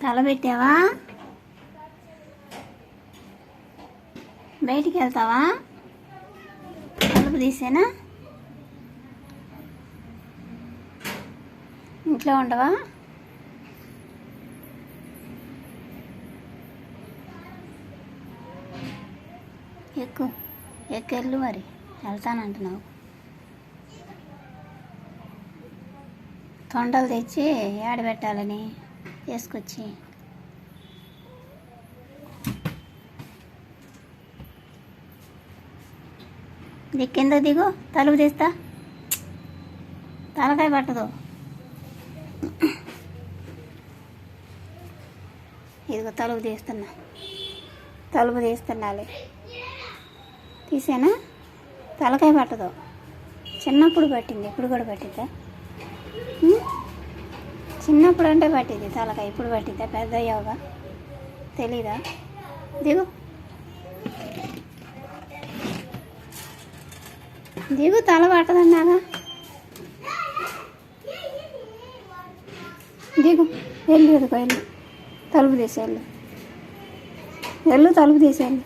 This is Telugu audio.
తల పెట్టావా? బయటికి వెళ్తావా? తలుపు తీసేనా? ఇంట్లో ఉండవా? ఎక్కెళ్ళు మరి, వెళ్తానంటున్నావు. తొండలు తెచ్చి ఆడబెట్టాలని తీసుకొచ్చి. కింద దిగు, తలుపు తీస్తా. తలకాయ పట్టదు. ఇదిగో తలుపు తీస్తున్నా. తలుపు తీస్తున్నాలి. తీసేనా? తలకాయ పట్టదు. చిన్నప్పుడు పట్టింది, ఇప్పుడు కూడా పట్టిద్దా? చిన్నప్పుడు అంటే పట్టింది తలకాయ, ఇప్పుడు పట్టిద్దా? పెద్ద అయ్యావుగా తెలీదా? దిగు దిగు, తల పట్టదన్నాగా. దిగు, వెళ్ళు. ఎదుగు వెళ్ళు, తలుపు తీసేళ్ళు. వెళ్ళు, తలుపు తీసేళ్ళు.